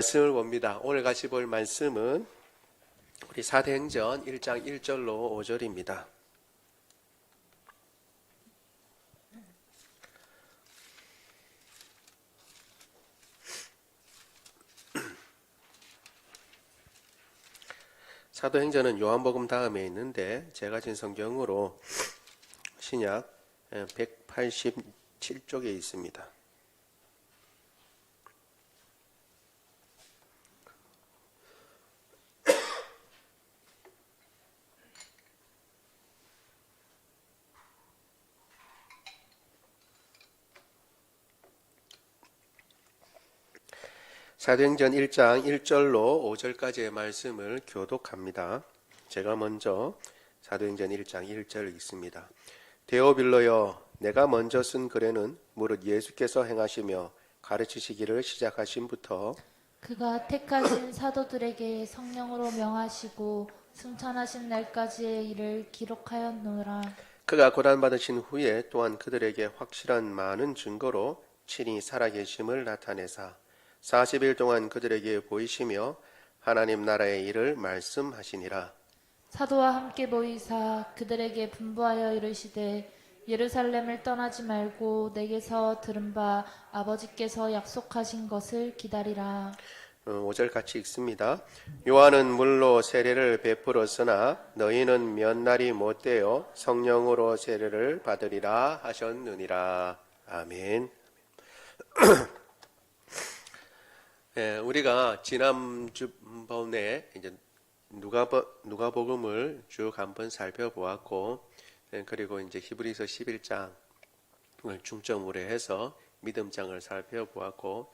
말씀을 봅니다. 오늘 같이 볼 말씀은 우리 사도행전 1장 1절로 5절입니다. 사도행전은 요한복음 다음에 있는데 제가 진 성경으로 신약 187쪽에 있습니다. 사도행전 1장 1절로 5절까지의 말씀을 교독합니다. 제가 먼저 사도행전 1장 1절 읽습니다. 데오빌로여, 내가 먼저 쓴 글에는 무릇 예수께서 행하시며 가르치시기를 시작하심부터 그가 택하신 사도들에게 성령으로 명하시고 승천하신 날까지의 일을 기록하였노라. 그가 고난받으신 후에 또한 그들에게 확실한 많은 증거로 친히 살아계심을 나타내사 40일 동안 그들에게 보이시며 하나님 나라의 일을 말씀하시니라. 사도와 함께 모이사 그들에게 분부하여 이르시되 예루살렘을 떠나지 말고 내게서 들은 바 아버지께서 약속하신 것을 기다리라. 5절 같이 읽습니다. 요한은 물로 세례를 베풀었으나 너희는 몇 날이 못되어 성령으로 세례를 받으리라 하셨느니라. 아멘. 우리가 지난번에 이제 누가복음을 쭉 한번 살펴보았고, 그리고 이제 히브리서 11장을 중점으로 해서 믿음장을 살펴보았고,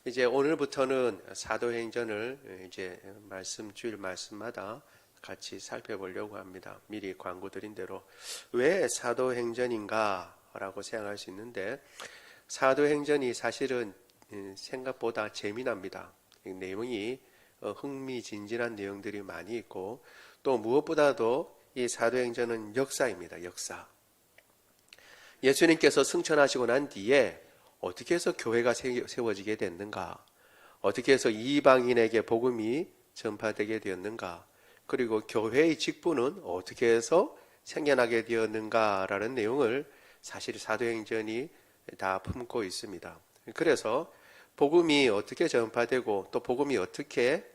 이제 오늘부터는 사도행전을 이제 주일 말씀마다 같이 살펴보려고 합니다. 미리 광고드린 대로 왜 사도행전인가라고 생각할 수 있는데, 사도행전이 사실은 생각보다 재미납니다. 내용이 흥미진진한 내용들이 많이 있고, 또 무엇보다도 이 사도행전은 역사입니다. 역사. 예수님께서 승천하시고 난 뒤에 어떻게 해서 교회가 세워지게 됐는가, 어떻게 해서 이방인에게 복음이 전파되게 되었는가, 그리고 교회의 직분은 어떻게 해서 생겨나게 되었는가라는 내용을 사실 사도행전이 다 품고 있습니다. 그래서 복음이 어떻게 전파되고 또 복음이 어떻게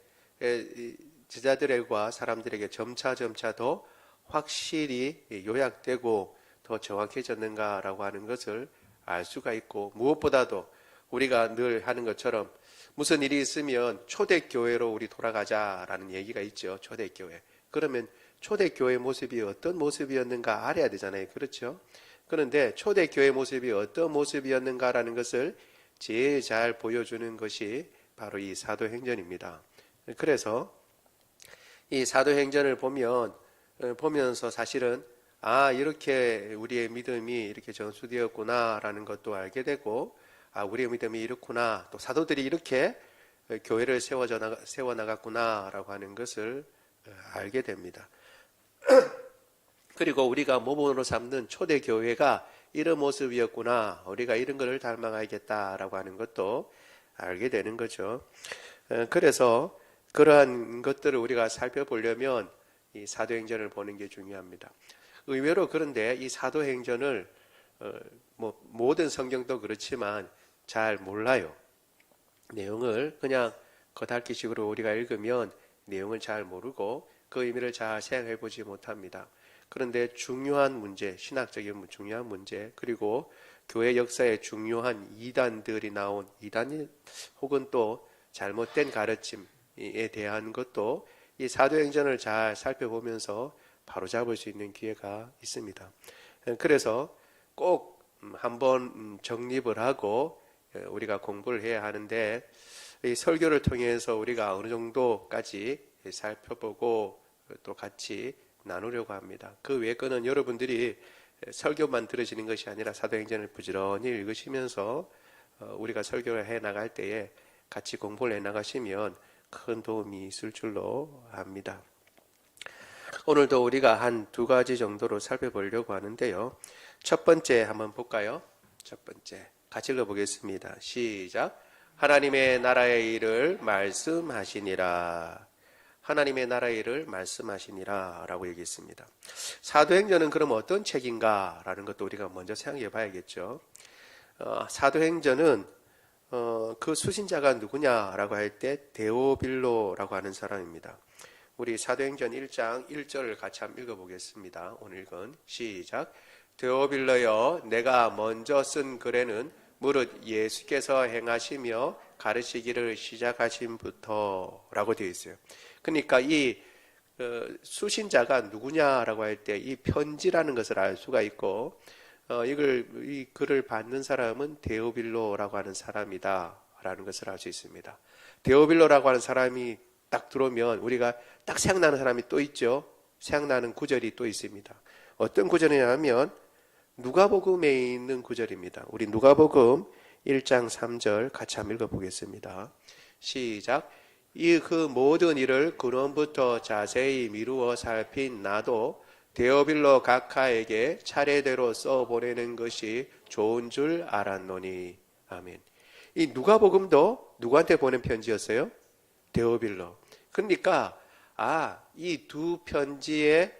제자들과 사람들에게 점차 더 확실히 요약되고 더 정확해졌는가라고 하는 것을 알 수가 있고, 무엇보다도 우리가 늘 하는 것처럼 무슨 일이 있으면 초대교회로 우리 돌아가자라는 얘기가 있죠. 초대교회. 그러면 초대교회 모습이 어떤 모습이었는가 알아야 되잖아요. 그렇죠? 그런데 초대교회 모습이 어떤 모습이었는가라는 것을 제일 잘 보여주는 것이 바로 이 사도행전입니다. 그래서 이 사도행전을 보면서 사실은 이렇게 우리의 믿음이 이렇게 전수되었구나라는 것도 알게 되고, 우리의 믿음이 이렇구나, 또 사도들이 이렇게 교회를 세워나갔구나라고 하는 것을 알게 됩니다. 그리고 우리가 모범으로 삼는 초대교회가 이런 모습이었구나, 우리가 이런 것을 닮아가야겠다라고 하는 것도 알게 되는 거죠. 그래서 그러한 것들을 우리가 살펴보려면 이 사도행전을 보는 게 중요합니다. 의외로 그런데 이 사도행전을 모든 성경도 그렇지만 잘 몰라요. 내용을 그냥 겉핥기식으로 우리가 읽으면 내용을 잘 모르고 그 의미를 잘 생각해 보지 못합니다. 그런데 중요한 문제, 신학적인 중요한 문제, 그리고 교회 역사에 중요한 이단들이 나온 이단 혹은 또 잘못된 가르침에 대한 것도 이 사도행전을 잘 살펴보면서 바로잡을 수 있는 기회가 있습니다. 그래서 꼭 한번 정립을 하고 우리가 공부를 해야 하는데, 이 설교를 통해서 우리가 어느 정도까지 살펴보고 또 같이 나누려고 합니다. 그 외의 거는 여러분들이 설교만 들으시는 것이 아니라 사도행전을 부지런히 읽으시면서 우리가 설교를 해 나갈 때에 같이 공부를 해 나가시면 큰 도움이 있을 줄로 압니다. 오늘도 우리가 한 두 가지 정도로 살펴보려고 하는데요. 첫 번째 한번 볼까요? 첫 번째 같이 읽어보겠습니다. 시작. 하나님의 나라의 일을 말씀하시니라. 하나님의 나라의 일을 말씀하시니라 라고 얘기했습니다. 사도행전은 그럼 어떤 책인가 라는 것도 우리가 먼저 생각해 봐야겠죠. 사도행전은 그 수신자가 누구냐라고 할 때 데오빌로라고 하는 사람입니다. 우리 사도행전 1장 1절을 같이 한번 읽어보겠습니다. 오늘 읽은 시작. 데오빌로여 내가 먼저 쓴 글에는 무릇 예수께서 행하시며 가르치기를 시작하신부터 라고 되어 있어요. 그러니까 이 수신자가 누구냐라고 할 때 이 편지라는 것을 알 수가 있고 이 글을 받는 사람은 데오빌로라고 하는 사람이다 라는 것을 알 수 있습니다. 데오빌로라고 하는 사람이 딱 들어오면 우리가 딱 생각나는 사람이 또 있죠. 생각나는 구절이 또 있습니다. 어떤 구절이냐면 누가복음에 있는 구절입니다. 우리 누가복음 1장 3절 같이 한번 읽어보겠습니다. 시작. 그 모든 일을 근원부터 자세히 미루어 살핀 나도 데오빌로 각하에게 차례대로 써보내는 것이 좋은 줄 알았노니. 아멘. 이 누가복음도 누구한테 보낸 편지였어요? 데오빌로. 그러니까 이 두 편지의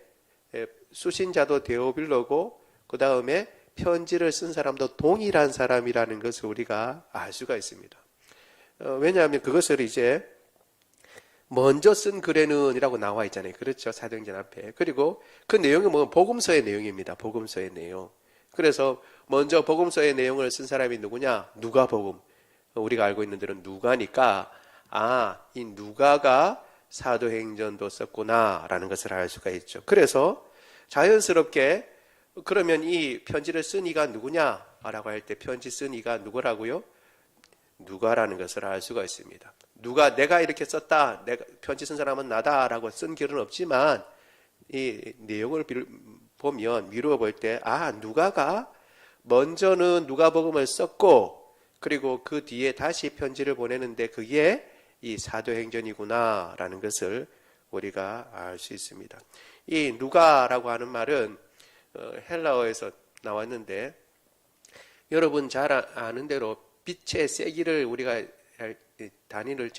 수신자도 데오빌로고 그 다음에 편지를 쓴 사람도 동일한 사람이라는 것을 우리가 알 수가 있습니다. 왜냐하면 그것을 이제 먼저 쓴 글에는 이라고 나와 있잖아요. 그렇죠. 사도행전 앞에. 그리고 그 내용이 복음서의 내용입니다. 복음서의 내용. 그래서 먼저 복음서의 내용을 쓴 사람이 누구냐? 누가복음. 우리가 알고 있는 대로 누가니까 이 누가가 사도행전도 썼구나 라는 것을 알 수가 있죠. 그래서 자연스럽게 그러면 이 편지를 쓴 이가 누구냐? 라고 할 때 편지 쓴 이가 누구라고요? 누가라는 것을 알 수가 있습니다. 누가 내가 이렇게 썼다, 내가 편지 쓴 사람은 나다라고 쓴 글은 없지만 이 내용을 보면 미루어 볼 때 누가가 먼저는 누가복음을 썼고 그리고 그 뒤에 다시 편지를 보내는데 그게 이 사도행전이구나라는 것을 우리가 알 수 있습니다. 이 누가라고 하는 말은 헬라어에서 나왔는데 여러분 잘 아는 대로 빛의 세기를 우리가 단위를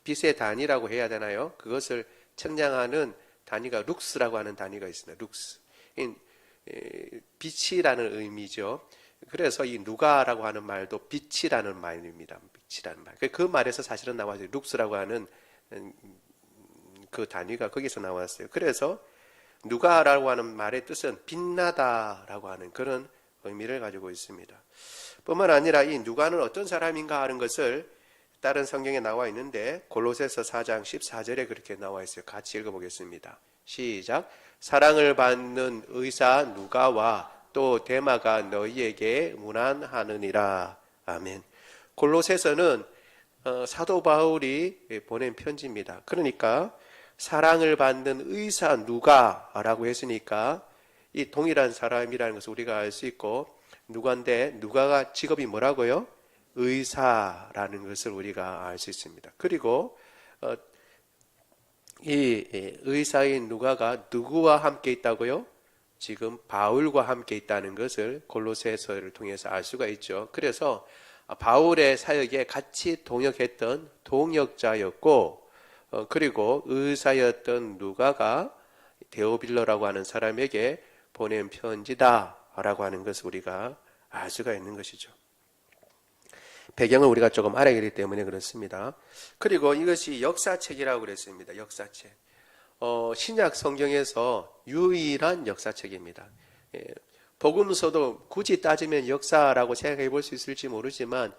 빛의 단위라고 해야 되나요? 그것을 측량하는 단위가 룩스라고 하는 단위가 있습니다. 룩스. 빛이라는 의미죠. 그래서 이 누가라고 하는 말도 빛이라는 말입니다. 빛이라는 말. 그 말에서 사실은 나와서 룩스라고 하는 그 단위가 거기서 나왔어요. 그래서 누가라고 하는 말의 뜻은 빛나다라고 하는 그런 의미를 가지고 있습니다. 뿐만 아니라 이 누가는 어떤 사람인가 하는 것을 다른 성경에 나와 있는데 골로새서 4장 14절에 그렇게 나와 있어요. 같이 읽어보겠습니다. 시작. 사랑을 받는 의사 누가와 또 데마가 너희에게 문안하느니라. 아멘. 골로새서는 사도 바울이 보낸 편지입니다. 그러니까 사랑을 받는 의사 누가라고 했으니까 이 동일한 사람이라는 것을 우리가 알 수 있고 누가인데 누가가 직업이 뭐라고요? 의사라는 것을 우리가 알 수 있습니다. 그리고 이 의사인 누가가 누구와 함께 있다고요? 지금 바울과 함께 있다는 것을 골로새서를 통해서 알 수가 있죠. 그래서 바울의 사역에 같이 동역했던 동역자였고 그리고 의사였던 누가가 데오빌로라고 하는 사람에게 보낸 편지다라고 하는 것을 우리가 알 수가 있는 것이죠. 배경을 우리가 조금 알아야 되기 때문에 그렇습니다. 그리고 이것이 역사책이라고 그랬습니다. 역사책. 신약 성경에서 유일한 역사책입니다. 복음서도 굳이 따지면 역사라고 생각해 볼 수 있을지 모르지만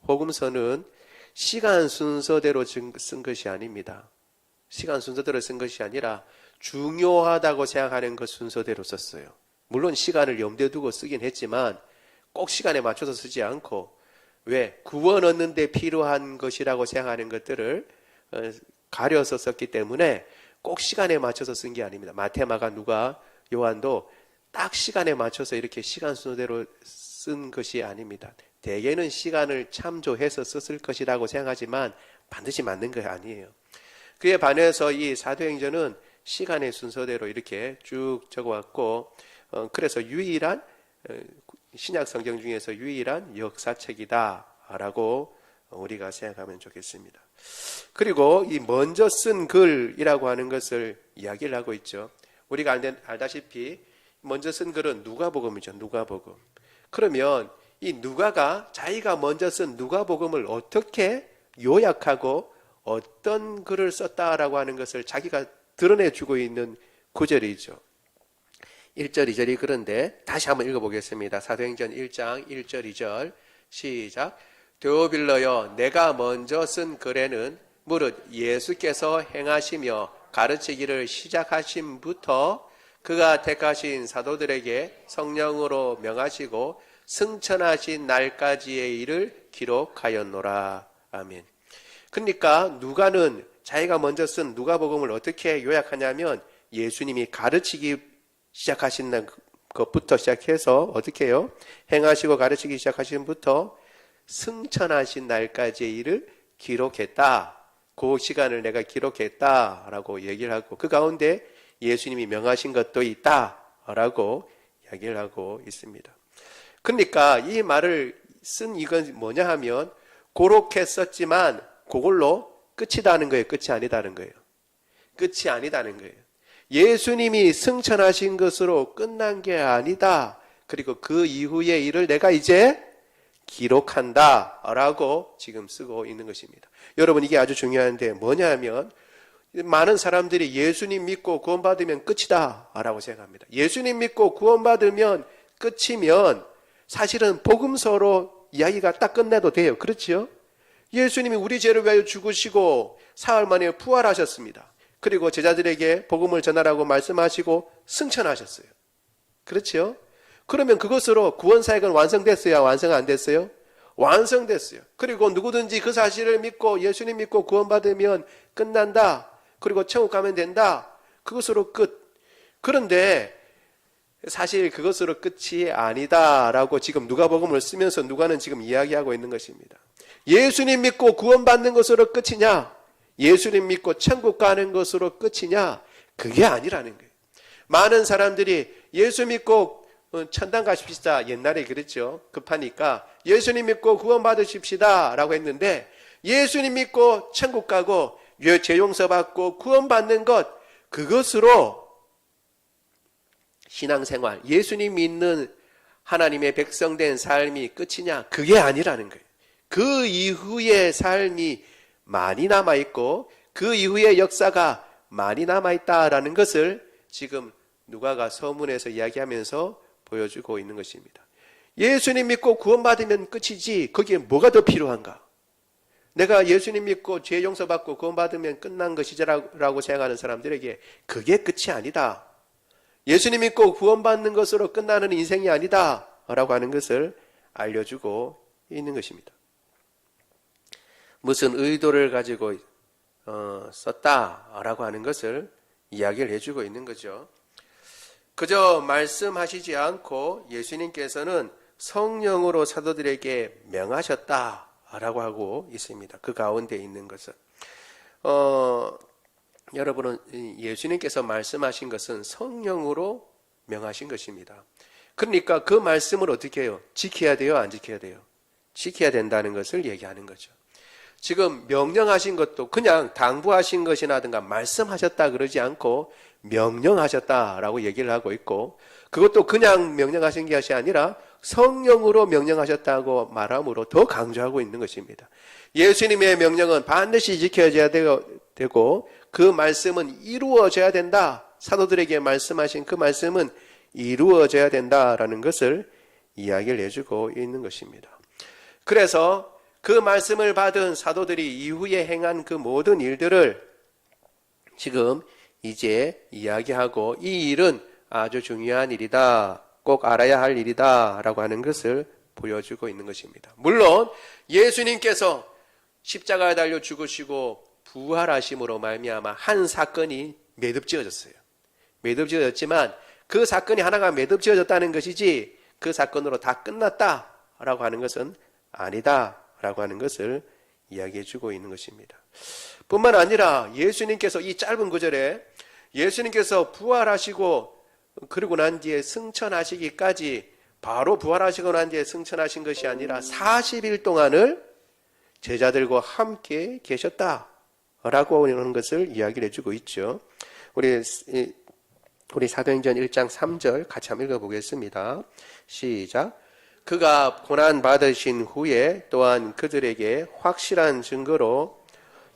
복음서는 시간 순서대로 쓴 것이 아닙니다. 시간 순서대로 쓴 것이 아니라 중요하다고 생각하는 것 순서대로 썼어요. 물론 시간을 염두에 두고 쓰긴 했지만 꼭 시간에 맞춰서 쓰지 않고 왜? 구원 얻는 데 필요한 것이라고 생각하는 것들을 가려서 썼기 때문에 꼭 시간에 맞춰서 쓴 게 아닙니다. 마태, 마가, 누가, 요한도 딱 시간에 맞춰서 이렇게 시간 순서대로 쓴 것이 아닙니다. 대개는 시간을 참조해서 썼을 것이라고 생각하지만 반드시 맞는 거 아니에요. 그에 반해서 이 사도행전은 시간의 순서대로 이렇게 쭉 적어왔고 그래서 유일한 신약 성경 중에서 유일한 역사책이다라고 우리가 생각하면 좋겠습니다. 그리고 이 먼저 쓴 글이라고 하는 것을 이야기를 하고 있죠. 우리가 알다시피 먼저 쓴 글은 누가복음이죠. 누가복음. 그러면 이 누가가 자기가 먼저 쓴 누가복음을 어떻게 요약하고 어떤 글을 썼다라고 하는 것을 자기가 드러내주고 있는 구절이죠. 1절, 2절이 그런데 다시 한번 읽어보겠습니다. 사도행전 1장 1절, 2절 시작. 데오빌러여, 내가 먼저 쓴 글에는 무릇 예수께서 행하시며 가르치기를 시작하심부터 그가 택하신 사도들에게 성령으로 명하시고 승천하신 날까지의 일을 기록하였노라. 아멘. 그러니까 누가는 자기가 먼저 쓴 누가복음을 어떻게 요약하냐면 예수님이 가르치기 시작하신 것부터 시작해서 어떻게 해요? 행하시고 가르치기 시작하신부터 승천하신 날까지의 일을 기록했다. 그 시간을 내가 기록했다라고 얘기를 하고 그 가운데 예수님이 명하신 것도 있다라고 이야기를 하고 있습니다. 그러니까 이 말을 쓴 이건 뭐냐 하면 그렇게 썼지만 그걸로 끝이다는 거예요. 끝이 아니다는 거예요. 끝이 아니다는 거예요. 예수님이 승천하신 것으로 끝난 게 아니다. 그리고 그 이후의 일을 내가 이제 기록한다 라고 지금 쓰고 있는 것입니다. 여러분 이게 아주 중요한데 뭐냐 하면 많은 사람들이 예수님 믿고 구원받으면 끝이다 라고 생각합니다. 예수님 믿고 구원받으면 끝이면 사실은 복음서로 이야기가 딱 끝내도 돼요. 그렇지요? 예수님이 우리 죄를 위하여 죽으시고 사흘 만에 부활하셨습니다. 그리고 제자들에게 복음을 전하라고 말씀하시고 승천하셨어요. 그렇죠? 그러면 그것으로 구원사역은 완성됐어요? 완성 안 됐어요? 완성됐어요. 그리고 누구든지 그 사실을 믿고 예수님 믿고 구원받으면 끝난다. 그리고 천국 가면 된다. 그것으로 끝. 그런데 사실 그것으로 끝이 아니다라고 지금 누가복음을 쓰면서 누가는 지금 이야기하고 있는 것입니다. 예수님 믿고 구원받는 것으로 끝이냐? 예수님 믿고 천국 가는 것으로 끝이냐? 그게 아니라는 거예요. 많은 사람들이 예수 믿고 천당 가십시다. 옛날에 그랬죠. 급하니까 예수님 믿고 구원 받으십시다 라고 했는데 예수님 믿고 천국 가고 죄 용서 받고 구원 받는 것 그것으로 신앙생활 예수님 믿는 하나님의 백성된 삶이 끝이냐? 그게 아니라는 거예요. 그 이후의 삶이 많이 남아있고 그 이후의 역사가 많이 남아있다라는 것을 지금 누가가 서문에서 이야기하면서 보여주고 있는 것입니다. 예수님 믿고 구원받으면 끝이지 거기에 뭐가 더 필요한가? 내가 예수님 믿고 죄 용서받고 구원받으면 끝난 것이라고 생각하는 사람들에게 그게 끝이 아니다. 예수님 믿고 구원받는 것으로 끝나는 인생이 아니다 라고 하는 것을 알려주고 있는 것입니다. 무슨 의도를 가지고 썼다라고 하는 것을 이야기를 해주고 있는 거죠. 그저 말씀하시지 않고 예수님께서는 성령으로 사도들에게 명하셨다라고 하고 있습니다. 그 가운데 있는 것은 여러분은 예수님께서 말씀하신 것은 성령으로 명하신 것입니다. 그러니까 그 말씀을 어떻게 해요? 지켜야 돼요? 안 지켜야 돼요? 지켜야 된다는 것을 얘기하는 거죠. 지금 명령하신 것도 그냥 당부하신 것이라든가 말씀하셨다 그러지 않고 명령하셨다라고 얘기를 하고 있고 그것도 그냥 명령하신 것이 아니라 성령으로 명령하셨다고 말함으로 더 강조하고 있는 것입니다. 예수님의 명령은 반드시 지켜져야 되고 그 말씀은 이루어져야 된다. 사도들에게 말씀하신 그 말씀은 이루어져야 된다라는 것을 이야기를 해주고 있는 것입니다. 그래서 그 말씀을 받은 사도들이 이후에 행한 그 모든 일들을 지금 이제 이야기하고 이 일은 아주 중요한 일이다. 꼭 알아야 할 일이다. 라고 하는 것을 보여주고 있는 것입니다. 물론 예수님께서 십자가에 달려 죽으시고 부활하심으로 말미암아 한 사건이 매듭지어졌어요. 매듭지어졌지만 그 사건이 하나가 매듭지어졌다는 것이지 그 사건으로 다 끝났다라고 하는 것은 아니다. 라고 하는 것을 이야기해 주고 있는 것입니다. 뿐만 아니라 예수님께서 이 짧은 구절에 예수님께서 부활하시고 그리고 난 뒤에 승천하시기까지 바로 부활하시고 난 뒤에 승천하신 것이 아니라 40일 동안을 제자들과 함께 계셨다라고 하는 것을 이야기를 해주고 있죠. 우리 사도행전 1장 3절 같이 한번 읽어보겠습니다. 시작. 그가 고난 받으신 후에 또한 그들에게 확실한 증거로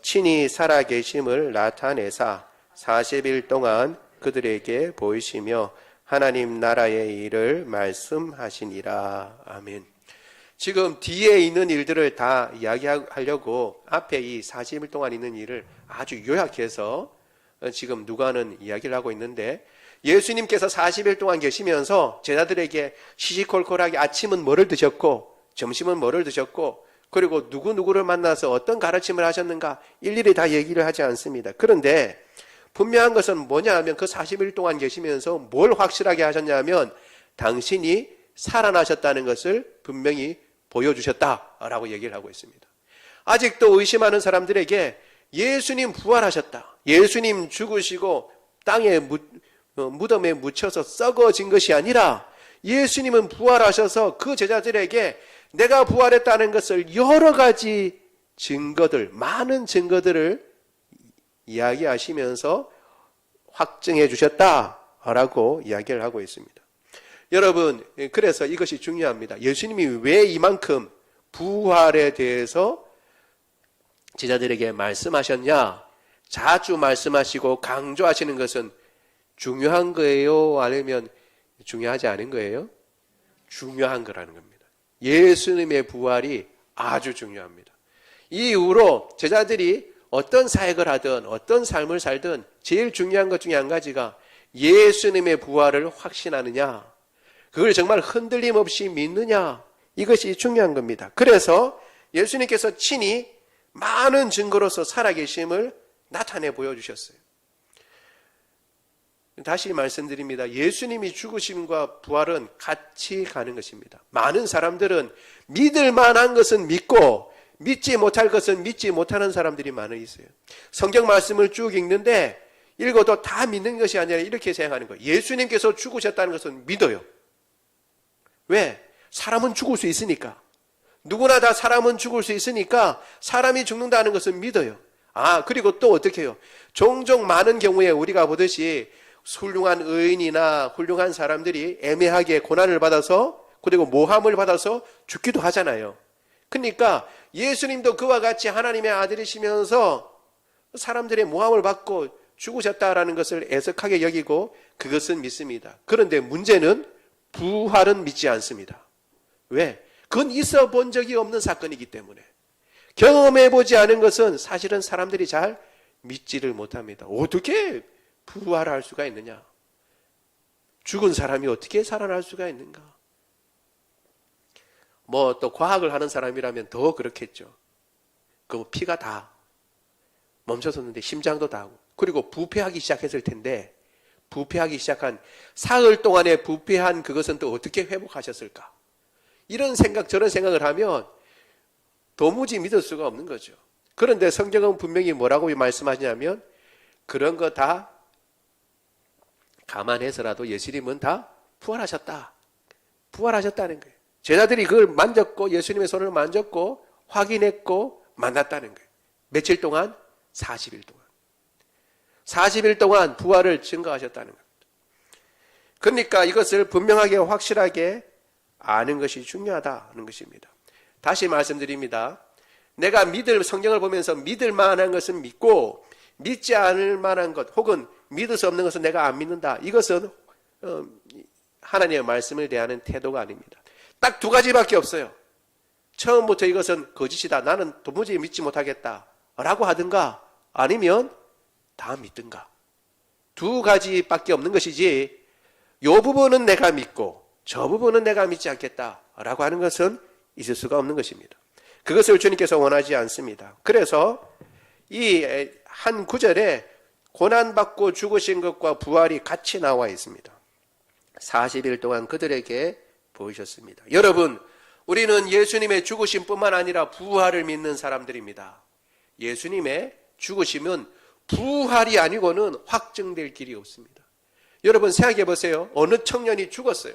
친히 살아계심을 나타내사 40일 동안 그들에게 보이시며 하나님 나라의 일을 말씀하시니라. 아멘. 지금 뒤에 있는 일들을 다 이야기하려고 앞에 이 40일 동안 있는 일을 아주 요약해서 지금 누가는 이야기를 하고 있는데, 예수님께서 40일 동안 계시면서 제자들에게 시시콜콜하게 아침은 뭐를 드셨고 점심은 뭐를 드셨고 그리고 누구누구를 만나서 어떤 가르침을 하셨는가 일일이 다 얘기를 하지 않습니다. 그런데 분명한 것은 뭐냐 하면 그 40일 동안 계시면서 뭘 확실하게 하셨냐면 당신이 살아나셨다는 것을 분명히 보여주셨다라고 얘기를 하고 있습니다. 아직도 의심하는 사람들에게 예수님 부활하셨다, 예수님 죽으시고 땅에 무덤에 묻혀서 썩어진 것이 아니라 예수님은 부활하셔서 그 제자들에게 내가 부활했다는 것을 여러 가지 증거들, 많은 증거들을 이야기하시면서 확증해 주셨다라고 이야기를 하고 있습니다. 여러분, 그래서 이것이 중요합니다. 예수님이 왜 이만큼 부활에 대해서 제자들에게 말씀하셨냐? 자주 말씀하시고 강조하시는 것은 중요한 거예요? 아니면 중요하지 않은 거예요? 중요한 거라는 겁니다. 예수님의 부활이 아주 중요합니다. 이 이후로 제자들이 어떤 사역을 하든 어떤 삶을 살든 제일 중요한 것 중에 한 가지가 예수님의 부활을 확신하느냐, 그걸 정말 흔들림 없이 믿느냐, 이것이 중요한 겁니다. 그래서 예수님께서 친히 많은 증거로서 살아계심을 나타내 보여주셨어요. 다시 말씀드립니다. 예수님이 죽으심과 부활은 같이 가는 것입니다. 많은 사람들은 믿을 만한 것은 믿고 믿지 못할 것은 믿지 못하는 사람들이 많이 있어요. 성경 말씀을 쭉 읽는데 읽어도 다 믿는 것이 아니라 이렇게 생각하는 거예요. 예수님께서 죽으셨다는 것은 믿어요. 왜? 사람은 죽을 수 있으니까. 누구나 다 사람은 죽을 수 있으니까 사람이 죽는다는 것은 믿어요. 그리고 또 어떻게 해요? 종종 많은 경우에 우리가 보듯이 훌륭한 의인이나 훌륭한 사람들이 애매하게 고난을 받아서 그리고 모함을 받아서 죽기도 하잖아요. 그러니까 예수님도 그와 같이 하나님의 아들이시면서 사람들의 모함을 받고 죽으셨다라는 것을 애석하게 여기고 그것은 믿습니다. 그런데 문제는 부활은 믿지 않습니다. 왜? 그건 있어 본 적이 없는 사건이기 때문에. 경험해 보지 않은 것은 사실은 사람들이 잘 믿지를 못합니다. 어떻게 부활할 수가 있느냐? 죽은 사람이 어떻게 살아날 수가 있는가? 또 과학을 하는 사람이라면 더 그렇겠죠. 그 피가 다 멈춰섰는데 심장도 다 하고, 그리고 부패하기 시작했을 텐데 부패하기 시작한 사흘 동안에 부패한 그것은 또 어떻게 회복하셨을까? 이런 생각 저런 생각을 하면 도무지 믿을 수가 없는 거죠. 그런데 성경은 분명히 뭐라고 말씀하시냐면 그런 거 다 감안해서라도 예수님은 다 부활하셨다는 거예요. 제자들이 그걸 만졌고 예수님의 손을 만졌고 확인했고 만났다는 거예요. 며칠 동안? 40일 동안. 40일 동안 부활을 증거하셨다는 겁니다. 그러니까 이것을 분명하게 확실하게 아는 것이 중요하다는 것입니다. 다시 말씀드립니다. 내가 성경을 보면서 믿을 만한 것은 믿고 믿지 않을 만한 것 혹은 믿을 수 없는 것은 내가 안 믿는다. 이것은 하나님의 말씀을 대하는 태도가 아닙니다. 딱 두 가지밖에 없어요. 처음부터 이것은 거짓이다, 나는 도무지 믿지 못하겠다 라고 하든가 아니면 다 믿든가. 두 가지밖에 없는 것이지 이 부분은 내가 믿고 저 부분은 내가 믿지 않겠다 라고 하는 것은 있을 수가 없는 것입니다. 그것을 주님께서 원하지 않습니다. 그래서 이 한 구절에 고난받고 죽으신 것과 부활이 같이 나와 있습니다. 40일 동안 그들에게 보이셨습니다. 여러분, 우리는 예수님의 죽으심뿐만 아니라 부활을 믿는 사람들입니다. 예수님의 죽으심은 부활이 아니고는 확증될 길이 없습니다. 여러분 생각해 보세요. 어느 청년이 죽었어요.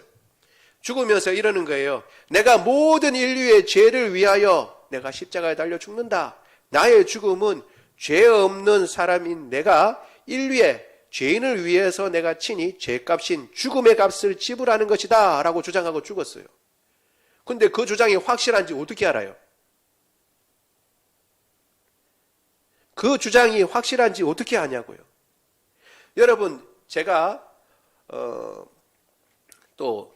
죽으면서 이러는 거예요. 내가 모든 인류의 죄를 위하여 내가 십자가에 달려 죽는다. 나의 죽음은 죄 없는 사람인 내가 인류의 죄인을 위해서 내가 친히 죄값인 죽음의 값을 지불하는 것이다 라고 주장하고 죽었어요. 근데 그 주장이 확실한지 어떻게 알아요? 그 주장이 확실한지 어떻게 아냐고요. 여러분, 제가 또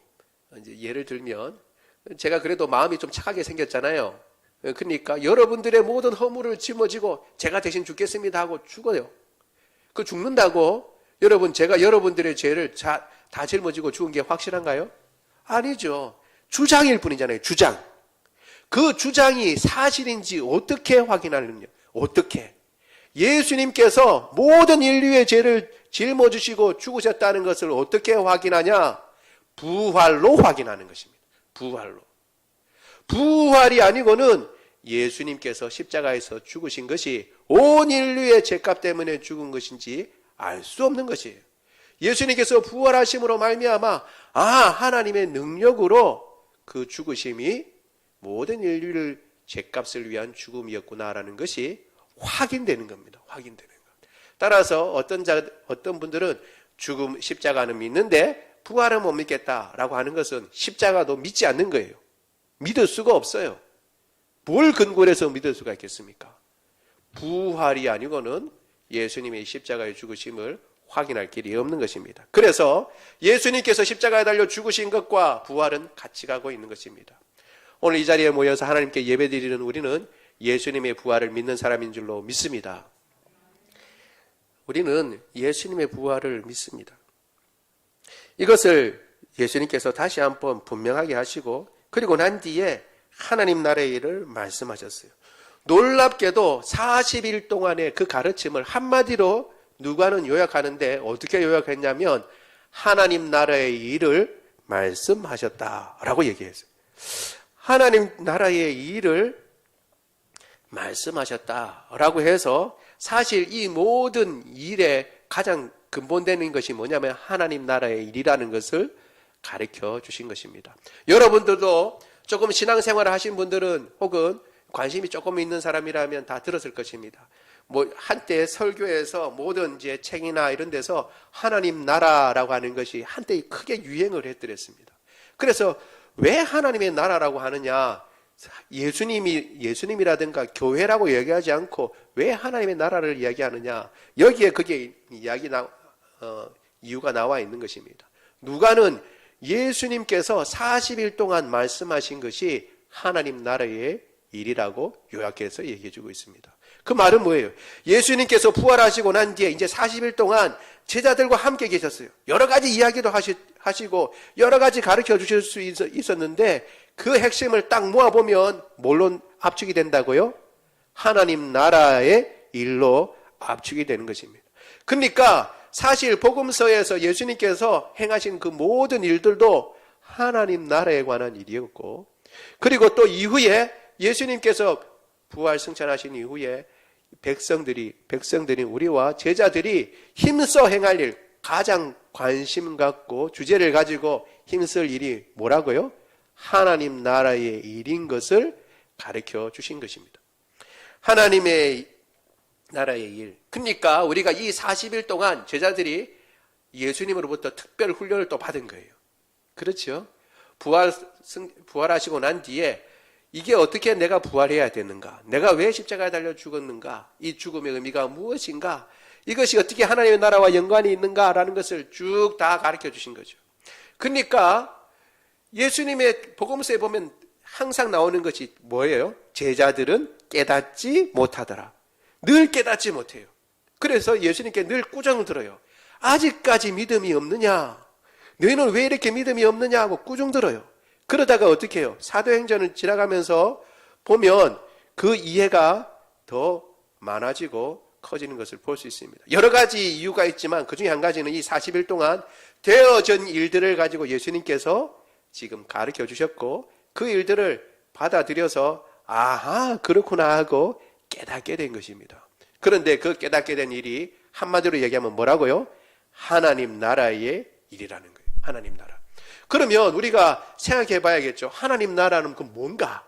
이제 예를 들면 제가 그래도 마음이 좀 착하게 생겼잖아요. 그러니까 여러분들의 모든 허물을 짊어지고 제가 대신 죽겠습니다 하고 죽어요. 그 죽는다고 여러분 제가 여러분들의 죄를 다 짊어지고 죽은 게 확실한가요? 아니죠. 주장일 뿐이잖아요. 주장. 그 주장이 사실인지 어떻게 확인하느냐? 어떻게? 예수님께서 모든 인류의 죄를 짊어지시고 죽으셨다는 것을 어떻게 확인하냐? 부활로 확인하는 것입니다. 부활로. 부활이 아니고는 예수님께서 십자가에서 죽으신 것이 온 인류의 죄값 때문에 죽은 것인지 알 수 없는 것이에요. 예수님께서 부활하심으로 말미암아 하나님의 능력으로 그 죽으심이 모든 인류를 죄값을 위한 죽음이었구나라는 것이 확인되는 겁니다. 확인되는 것. 따라서 어떤 분들은 죽음 십자가는 믿는데 부활은 못 믿겠다라고 하는 것은 십자가도 믿지 않는 거예요. 믿을 수가 없어요. 뭘 근거로 해서 믿을 수가 있겠습니까? 부활이 아니고는 예수님의 십자가의 죽으심을 확인할 길이 없는 것입니다. 그래서 예수님께서 십자가에 달려 죽으신 것과 부활은 같이 가고 있는 것입니다. 오늘 이 자리에 모여서 하나님께 예배드리는 우리는 예수님의 부활을 믿는 사람인 줄로 믿습니다. 우리는 예수님의 부활을 믿습니다. 이것을 예수님께서 다시 한번 분명하게 하시고 그리고 난 뒤에 하나님 나라의 일을 말씀하셨어요. 놀랍게도 40일 동안의 그 가르침을 한마디로 누가는 요약하는데 어떻게 요약했냐면 하나님 나라의 일을 말씀하셨다라고 얘기했어요. 하나님 나라의 일을 말씀하셨다라고 해서 사실 이 모든 일에 가장 근본되는 것이 뭐냐면 하나님 나라의 일이라는 것을 가르쳐 주신 것입니다. 여러분들도 조금 신앙생활을 하신 분들은 혹은 관심이 조금 있는 사람이라면 다 들었을 것입니다. 한때 설교에서 모든 이제 책이나 이런 데서 하나님 나라라고 하는 것이 한때 크게 유행을 했더랬습니다. 그래서 왜 하나님의 나라라고 하느냐? 예수님이라든가 교회라고 얘기하지 않고 왜 하나님의 나라를 이야기하느냐? 여기에 그게 이유가 나와 있는 것입니다. 누가는 예수님께서 40일 동안 말씀하신 것이 하나님 나라의 일이라고 요약해서 얘기해 주고 있습니다. 그 말은 뭐예요? 예수님께서 부활하시고 난 뒤에 이제 40일 동안 제자들과 함께 계셨어요. 여러 가지 이야기도 하시고 여러 가지 가르쳐 주실 수 있었는데 그 핵심을 딱 모아보면 뭘로 압축이 된다고요? 하나님 나라의 일로 압축이 되는 것입니다. 그러니까 사실 복음서에서 예수님께서 행하신 그 모든 일들도 하나님 나라에 관한 일이었고 그리고 또 이후에 예수님께서 부활 승천하신 이후에 백성들이 우리와 제자들이 힘써 행할 일 가장 관심 갖고 주제를 가지고 힘쓸 일이 뭐라고요? 하나님 나라의 일인 것을 가르쳐 주신 것입니다. 하나님의 나라의 일. 그러니까 우리가 이 40일 동안 제자들이 예수님으로부터 특별 훈련을 또 받은 거예요. 그렇죠? 부활하시고 난 뒤에 이게 어떻게 내가 부활해야 되는가? 내가 왜 십자가에 달려 죽었는가? 이 죽음의 의미가 무엇인가? 이것이 어떻게 하나님의 나라와 연관이 있는가라는 것을 쭉 다 가르쳐 주신 거죠. 그러니까 예수님의 복음서에 보면 항상 나오는 것이 뭐예요? 제자들은 깨닫지 못하더라. 늘 깨닫지 못해요. 그래서 예수님께 늘 꾸중 들어요. 아직까지 믿음이 없느냐? 너희는 왜 이렇게 믿음이 없느냐 하고 꾸중 들어요. 그러다가 어떻게 해요? 사도행전을 지나가면서 보면 그 이해가 더 많아지고 커지는 것을 볼 수 있습니다. 여러 가지 이유가 있지만 그 중에 한 가지는 이 40일 동안 되어진 일들을 가지고 예수님께서 지금 가르쳐 주셨고 그 일들을 받아들여서 아하 그렇구나 하고 깨닫게 된 것입니다. 그런데 그 깨닫게 된 일이 한마디로 얘기하면 뭐라고요? 하나님 나라의 일이라는 거예요. 하나님 나라. 그러면 우리가 생각해 봐야겠죠. 하나님 나라는 그 뭔가?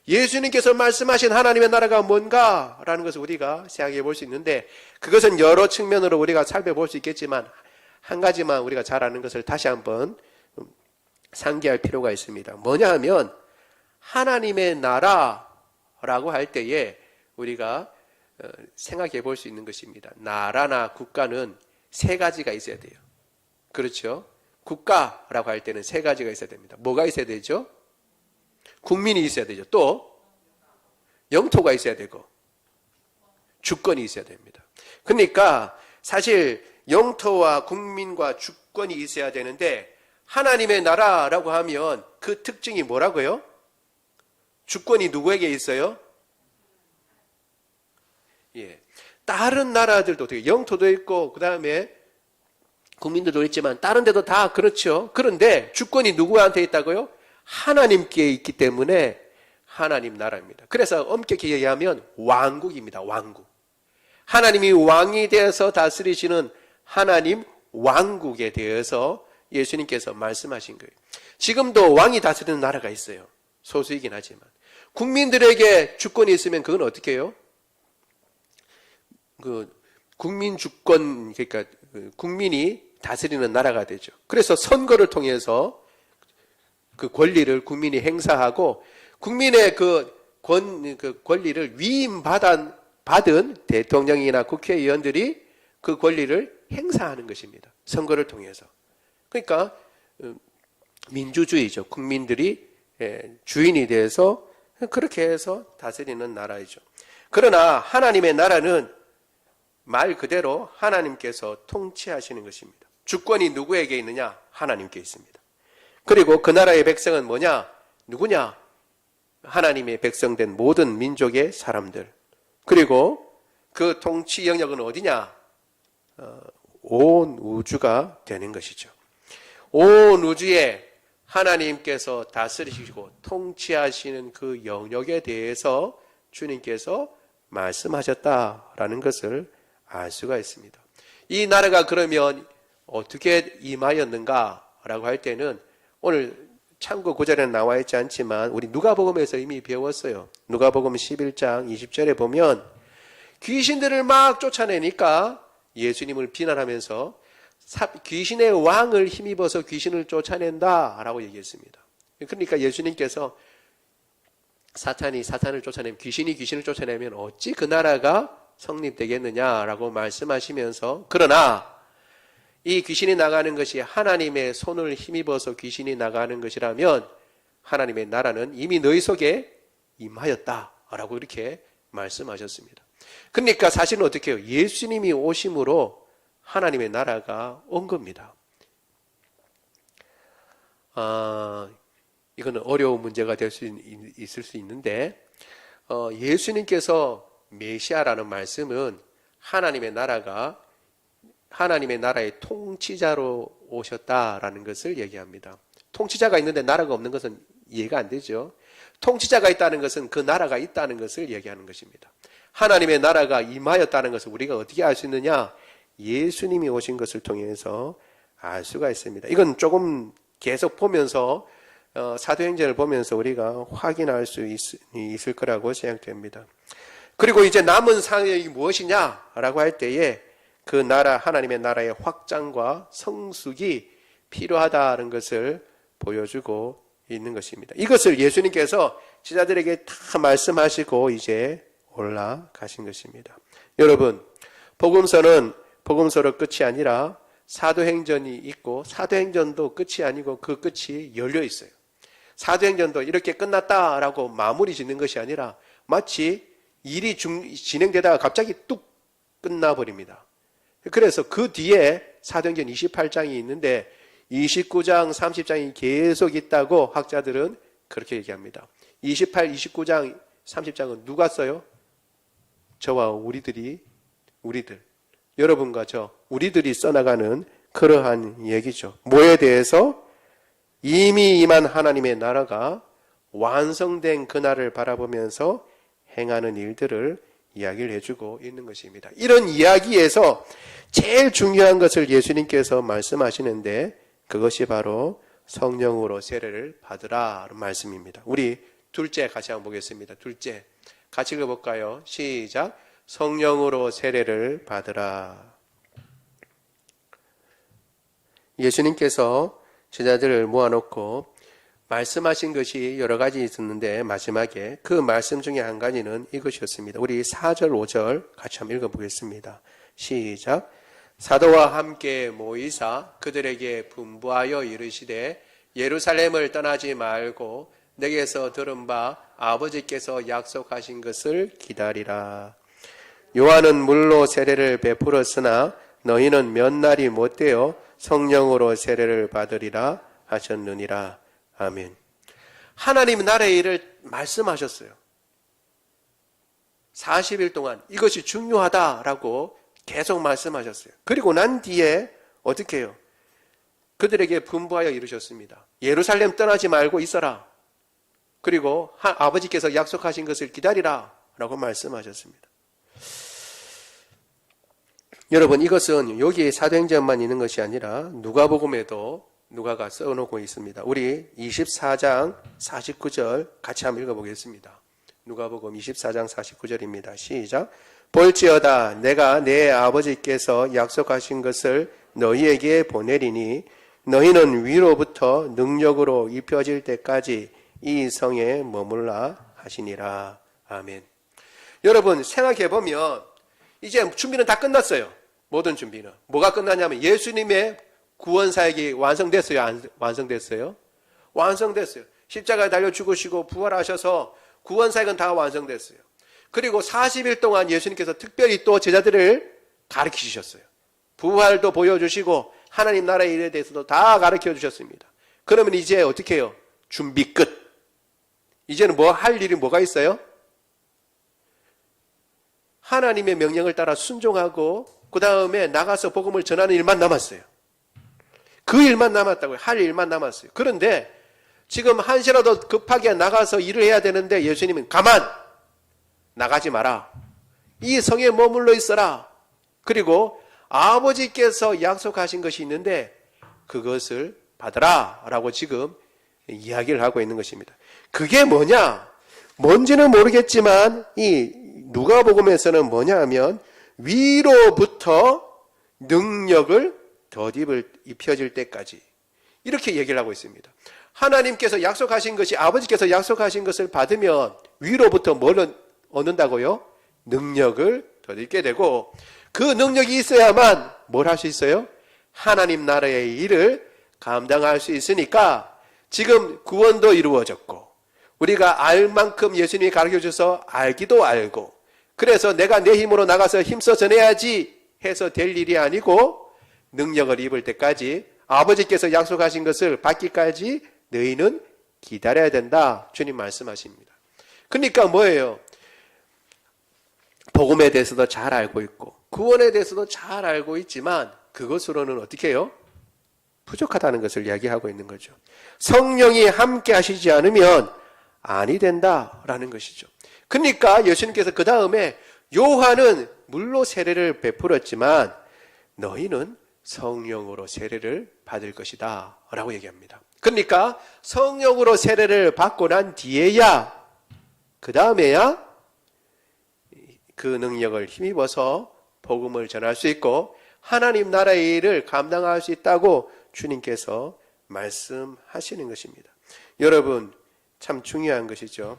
예수님께서 말씀하신 하나님의 나라가 뭔가라는 것을 우리가 생각해 볼 수 있는데, 그것은 여러 측면으로 우리가 살펴볼 수 있겠지만 한 가지만 우리가 잘 아는 것을 다시 한번 상기할 필요가 있습니다. 뭐냐 하면 하나님의 나라라고 할 때에 우리가 생각해 볼 수 있는 것입니다. 나라나 국가는 세 가지가 있어야 돼요. 그렇죠? 국가라고 할 때는 세 가지가 있어야 됩니다. 뭐가 있어야 되죠? 국민이 있어야 되죠. 또 영토가 있어야 되고 주권이 있어야 됩니다. 그러니까 사실 영토와 국민과 주권이 있어야 되는데, 하나님의 나라라고 하면 그 특징이 뭐라고요? 주권이 누구에게 있어요? 예. 다른 나라들도 되게 영토도 있고 그 다음에 국민들도 있지만 다른 데도 다 그렇죠. 그런데 주권이 누구한테 있다고요? 하나님께 있기 때문에 하나님 나라입니다. 그래서 엄격히 얘기하면 왕국입니다. 왕국. 하나님이 왕이 되어서 다스리시는 하나님 왕국에 대해서 예수님께서 말씀하신 거예요. 지금도 왕이 다스리는 나라가 있어요. 소수이긴 하지만. 국민들에게 주권이 있으면 그건 어떻게 해요? 국민 주권, 그러니까 국민이 다스리는 나라가 되죠. 그래서 선거를 통해서 그 권리를 국민이 행사하고, 국민의 그 권리를 받은 대통령이나 국회의원들이 그 권리를 행사하는 것입니다. 선거를 통해서. 그러니까 민주주의죠. 국민들이 주인이 돼서 그렇게 해서 다스리는 나라이죠. 그러나 하나님의 나라는 말 그대로 하나님께서 통치하시는 것입니다. 주권이 누구에게 있느냐? 하나님께 있습니다. 그리고 그 나라의 백성은 뭐냐? 누구냐? 하나님의 백성된 모든 민족의 사람들. 그리고 그 통치 영역은 어디냐? 온 우주가 되는 것이죠. 온 우주에 하나님께서 다스리시고 통치하시는 그 영역에 대해서 주님께서 말씀하셨다라는 것을 알 수가 있습니다. 이 나라가 그러면 어떻게 임하였는가라고 할 때는, 오늘 참고 구절에는 나와 있지 않지만 우리 누가복음에서 이미 배웠어요. 누가복음 11장 20절에 보면 귀신들을 막 쫓아내니까 예수님을 비난하면서 귀신의 왕을 힘입어서 귀신을 쫓아낸다라고 얘기했습니다. 그러니까 예수님께서 사탄이 사탄을 쫓아내면, 귀신이 귀신을 쫓아내면 어찌 그 나라가 성립되겠느냐라고 말씀하시면서, 그러나 이 귀신이 나가는 것이 하나님의 손을 힘입어서 귀신이 나가는 것이라면 하나님의 나라는 이미 너희 속에 임하였다라고 이렇게 말씀하셨습니다. 그러니까 사실은 어떻게 해요? 예수님이 오심으로 하나님의 나라가 온 겁니다. 이거는 어려운 문제가 될 수 있을 수 있는데, 예수님께서 메시아라는 말씀은 하나님의 나라의 통치자로 오셨다라는 것을 얘기합니다. 통치자가 있는데 나라가 없는 것은 이해가 안 되죠. 통치자가 있다는 것은 그 나라가 있다는 것을 얘기하는 것입니다. 하나님의 나라가 임하였다는 것을 우리가 어떻게 알 수 있느냐? 예수님이 오신 것을 통해서 알 수가 있습니다. 이건 조금 계속 보면서 사도행전을 보면서 우리가 확인할 수 있을 거라고 생각됩니다. 그리고 이제 남은 사역이 무엇이냐라고 할 때에 그 나라, 하나님의 나라의 확장과 성숙이 필요하다는 것을 보여주고 있는 것입니다. 이것을 예수님께서 제자들에게 다 말씀하시고 이제 올라가신 것입니다. 여러분, 복음서는 복음서로 끝이 아니라 사도행전이 있고, 사도행전도 끝이 아니고 그 끝이 열려 있어요. 사도행전도 이렇게 끝났다라고 마무리 짓는 것이 아니라 마치 일이 진행되다가 갑자기 뚝 끝나버립니다. 그래서 그 뒤에 사도행전 28장이 있는데 29장, 30장이 계속 있다고 학자들은 그렇게 얘기합니다. 28, 29장, 30장은 누가 써요? 저와 우리들, 여러분과 우리들이 써나가는 그러한 얘기죠. 뭐에 대해서? 이미 임한 하나님의 나라가 완성된 그날을 바라보면서 행하는 일들을 이야기를 해주고 있는 것입니다. 이런 이야기에서 제일 중요한 것을 예수님께서 말씀하시는데, 그것이 바로 성령으로 세례를 받으라 말씀입니다. 우리 둘째 같이 한번 보겠습니다. 둘째 같이 읽어볼까요? 시작. 성령으로 세례를 받으라. 예수님께서 제자들을 모아놓고 말씀하신 것이 여러 가지 있었는데 마지막에 그 말씀 중에 한 가지는 이것이었습니다. 우리 4절 5절 같이 한번 읽어보겠습니다. 시작. 사도와 함께 모이사 그들에게 분부하여 이르시되 예루살렘을 떠나지 말고 내게서 들은 바 아버지께서 약속하신 것을 기다리라. 요한은 물로 세례를 베풀었으나 너희는 몇 날이 못되어 성령으로 세례를 받으리라 하셨느니라. 아멘. 하나님 나라의 일을 말씀하셨어요. 40일 동안 이것이 중요하다라고 계속 말씀하셨어요. 그리고 난 뒤에 어떻게 해요? 그들에게 분부하여 이르셨습니다. 예루살렘 떠나지 말고 있어라. 그리고 아버지께서 약속하신 것을 기다리라 라고 말씀하셨습니다. 여러분, 이것은 여기 사도행전만 있는 것이 아니라 누가복음에도 누가가 써놓고 있습니다. 우리 24장 49절 같이 한번 읽어보겠습니다. 누가복음 24장 49절입니다. 시작. 볼지어다 내가 내 아버지께서 약속하신 것을 너희에게 보내리니 너희는 위로부터 능력으로 입혀질 때까지 이 성에 머물라 하시니라. 아멘. 여러분 생각해보면 이제 준비는 다 끝났어요. 모든 준비는. 뭐가 끝났냐면 예수님의 구원사역이 완성됐어요? 안 완성됐어요? 완성됐어요. 십자가에 달려 죽으시고 부활하셔서 구원사역은 다 완성됐어요. 그리고 40일 동안 예수님께서 특별히 또 제자들을 가르치셨어요. 부활도 보여주시고 하나님 나라의 일에 대해서도 다 가르쳐 주셨습니다. 그러면 이제 어떻게 해요? 준비 끝. 이제는 뭐 할 일이 뭐가 있어요? 하나님의 명령을 따라 순종하고 그 다음에 나가서 복음을 전하는 일만 남았어요. 그 일만 남았다고요. 할 일만 남았어요. 그런데 지금 한시라도 급하게 나가서 일을 해야 되는데 예수님은 가만! 나가지 마라. 이 성에 머물러 있어라. 그리고 아버지께서 약속하신 것이 있는데 그것을 받으라 라고 지금 이야기를 하고 있는 것입니다. 그게 뭐냐? 뭔지는 모르겠지만 이 누가복음에서는 뭐냐 하면 위로부터 능력을 덧입을 입혀질 때까지 이렇게 얘기를 하고 있습니다. 하나님께서 약속하신 것이 아버지께서 약속하신 것을 받으면 위로부터 뭘 얻는다고요? 능력을 덧입게 되고 그 능력이 있어야만 뭘 할 수 있어요? 하나님 나라의 일을 감당할 수 있으니까 지금 구원도 이루어졌고 우리가 알 만큼 예수님이 가르쳐줘서 알기도 알고 그래서 내가 내 힘으로 나가서 힘써 전해야지 해서 될 일이 아니고 능력을 입을 때까지 아버지께서 약속하신 것을 받기까지 너희는 기다려야 된다. 주님 말씀하십니다. 그러니까 뭐예요? 복음에 대해서도 잘 알고 있고 구원에 대해서도 잘 알고 있지만 그것으로는 어떻게 해요? 부족하다는 것을 이야기하고 있는 거죠. 성령이 함께 하시지 않으면 아니 된다라는 것이죠. 그러니까 예수님께서 그 다음에 요한은 물로 세례를 베풀었지만 너희는 성령으로 세례를 받을 것이다 라고 얘기합니다. 그러니까 성령으로 세례를 받고 난 뒤에야 그 다음에야 그 능력을 힘입어서 복음을 전할 수 있고 하나님 나라의 일을 감당할 수 있다고 주님께서 말씀하시는 것입니다. 여러분 참 중요한 것이죠.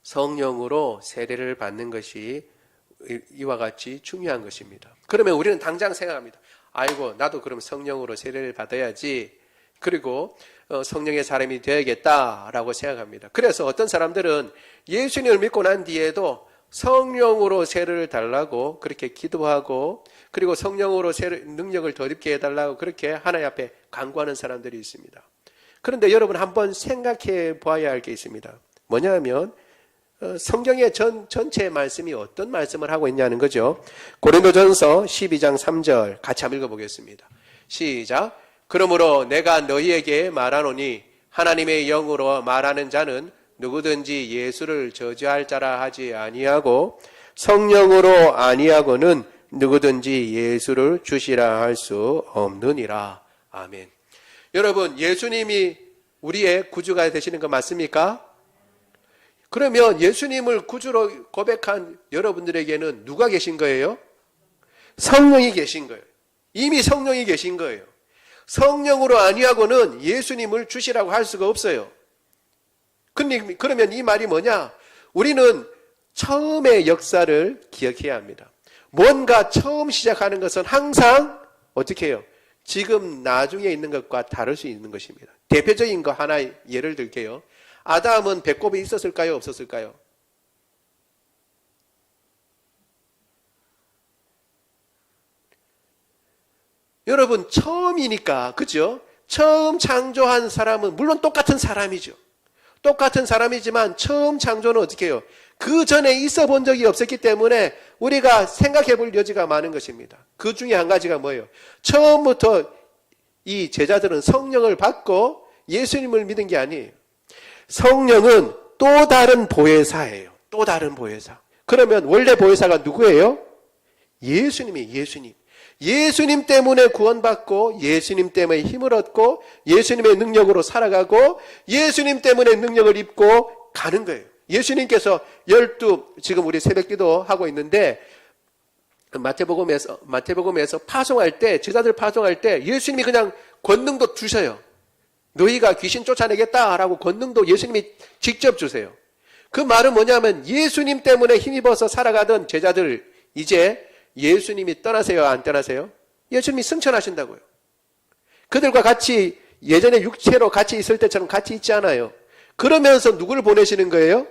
성령으로 세례를 받는 것이 이와 같이 중요한 것입니다. 그러면 우리는 당장 생각합니다. 아이고 나도 그럼 성령으로 세례를 받아야지. 그리고 성령의 사람이 되어야겠다라고 생각합니다. 그래서 어떤 사람들은 예수님을 믿고 난 뒤에도 성령으로 세례를 달라고 그렇게 기도하고 그리고 성령으로 능력을 덧입게 해달라고 그렇게 하나님 앞에 간구하는 사람들이 있습니다. 그런데 여러분 한번 생각해 보아야 할 게 있습니다. 뭐냐면 성경의 전체의 말씀이 어떤 말씀을 하고 있냐는 거죠. 고린도전서 12장 3절 같이 한번 읽어보겠습니다. 시작. 그러므로 내가 너희에게 말하노니 하나님의 영으로 말하는 자는 누구든지 예수를 저주할 자라 하지 아니하고 성령으로 아니하고는 누구든지 예수를 주시라 할 수 없느니라. 아멘. 여러분, 예수님이 우리의 구주가 되시는 거 맞습니까? 그러면 예수님을 구주로 고백한 여러분들에게는 누가 계신 거예요? 성령이 계신 거예요. 이미 성령이 계신 거예요. 성령으로 아니하고는 예수님을 주시라고 할 수가 없어요. 근데 그러면 이 말이 뭐냐? 우리는 처음의 역사를 기억해야 합니다. 뭔가 처음 시작하는 것은 항상 어떻게 해요? 지금 나중에 있는 것과 다를 수 있는 것입니다. 대표적인 거 하나 예를 들게요. 아담은 배꼽이 있었을까요? 없었을까요? 여러분, 처음이니까, 그죠? 처음 창조한 사람은 물론 똑같은 사람이죠. 똑같은 사람이지만 처음 창조는 어떻게 해요? 그 전에 있어 본 적이 없었기 때문에 우리가 생각해 볼 여지가 많은 것입니다. 그 중에 한 가지가 뭐예요? 처음부터 이 제자들은 성령을 받고 예수님을 믿은 게 아니에요. 성령은 또 다른 보혜사예요. 또 다른 보혜사. 그러면 원래 보혜사가 누구예요? 예수님이에요. 예수님. 예수님 때문에 구원받고 예수님 때문에 힘을 얻고 예수님의 능력으로 살아가고 예수님 때문에 능력을 입고 가는 거예요. 예수님께서 지금 우리 새벽기도 하고 있는데 마태복음에서 파송할 때, 제자들 파송할 때 예수님이 그냥 권능도 주셔요. 너희가 귀신 쫓아내겠다라고 권능도 예수님이 직접 주세요. 그 말은 뭐냐면 예수님 때문에 힘입어서 살아가던 제자들 이제 예수님이 떠나세요? 안 떠나세요? 예수님이 승천하신다고요. 그들과 같이 예전에 육체로 같이 있을 때처럼 같이 있지 않아요. 그러면서 누구를 보내시는 거예요?